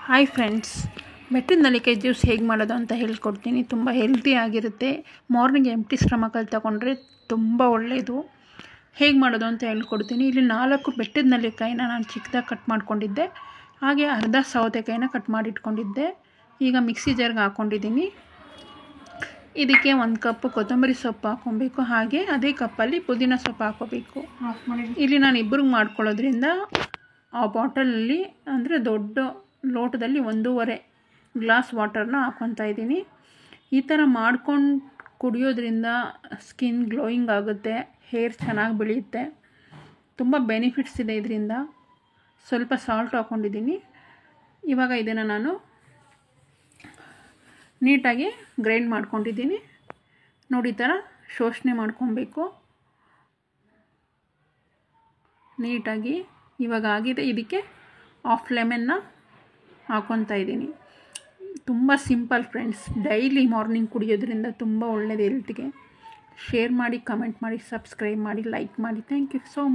Hi friends, ಮೆಟ್ಟಿದ ನೆಲ್ಲಿಕಾಯಿ juice ಹೇಗೆ ಮಾಡೋದು ಅಂತ ಹೇಳ್ಕೊಡ್ತೀನಿ. ತುಂಬ ಹೆಲ್ತಿ ಆಗಿರುತ್ತೆ. ಮಾರ್ನಿಂಗ್ ಎಂಟಿ ಸ್ಟಮಕಲ್ಲಿ ತಗೊಂಡ್ರೆ ತುಂಬ ಒಳ್ಳೆಯದು. ಹೇಗೆ ಮಾಡೋದು ಅಂತ ಹೇಳ್ಕೊಡ್ತೀನಿ. ಇಲ್ಲಿ 4 ಬೆಟ್ಟದ ನೆಲ್ಲಿಕಾಯಿನ ನಾನು ಚಿಕ್ಕದಾಗಿ ಕಟ್ ಮಾಡ್ಕೊಂಡಿದ್ದೆ. ಹಾಗೆ ಅರ್ಧ ಸೌತೆಕಾಯಿನ ಕಟ್ ಮಾಡಿಟ್ಕೊಂಡಿದ್ದೆ. ಈಗ ಮಿಕ್ಸಿ ಜಾರ್ಗೆ ಹಾಕ್ಕೊಂಡಿದ್ದೀನಿ. ಇದಕ್ಕೆ 1 ಕಪ್ ಕೊತ್ತಂಬರಿ ಸೊಪ್ಪು ಹಾಕ್ಕೊಬೇಕು. ಹಾಗೆ ಅದೇ ಕಪ್ಪಲ್ಲಿ ಪುದೀನ ಸೊಪ್ಪು ಹಾಕ್ಕೋಬೇಕು. ಇಲ್ಲಿ ನಾನು ಇಬ್ಬರಿಗೆ ಮಾಡ್ಕೊಳ್ಳೋದ್ರಿಂದ ಆ ಬಾಟಲಲ್ಲಿ ಅಂದರೆ ದೊಡ್ಡ ಲೋಟದಲ್ಲಿ 1.5 ಗ್ಲಾಸ್ ವಾಟರ್ನ ಹಾಕ್ಕೊತಾ ಇದ್ದೀನಿ. ಈ ಥರ ಮಾಡ್ಕೊಂಡು ಕುಡಿಯೋದ್ರಿಂದ ಸ್ಕಿನ್ ಗ್ಲೋಯಿಂಗ್ ಆಗುತ್ತೆ, ಹೇರ್ ಚೆನ್ನಾಗಿ ಬೆಳೆಯುತ್ತೆ. ತುಂಬ ಬೆನಿಫಿಟ್ಸ್ ಇದೆ ಇದರಿಂದ. ಸ್ವಲ್ಪ ಸಾಲ್ಟ್ ಹಾಕ್ಕೊಂಡಿದ್ದೀನಿ. ಇವಾಗ ಇದನ್ನು ನಾನು ನೀಟಾಗಿ ಗ್ರೈಂಡ್ ಮಾಡ್ಕೊಂಡಿದ್ದೀನಿ. ನೋಡಿ, ಈ ಥರ ಶೋಷಣೆ ಮಾಡ್ಕೊಬೇಕು ನೀಟಾಗಿ. ಇವಾಗ ಆಗಿದೆ. ಇದಕ್ಕೆ 1/2 ಲೆಮನ್ನ ಹಾಕ್ಕೊತಾ ಇದ್ದೀನಿ. ತುಂಬ ಸಿಂಪಲ್ ಫ್ರೆಂಡ್ಸ್. ಡೈಲಿ ಮಾರ್ನಿಂಗ್ ಕುಡಿಯೋದ್ರಿಂದ ತುಂಬ ಒಳ್ಳೆಯದು ಹೆಲ್ತ್ಗೆ. ಶೇರ್ ಮಾಡಿ, ಕಮೆಂಟ್ ಮಾಡಿ, ಸಬ್ಸ್ಕ್ರೈಬ್ ಮಾಡಿ, ಲೈಕ್ ಮಾಡಿ. Thank you so much.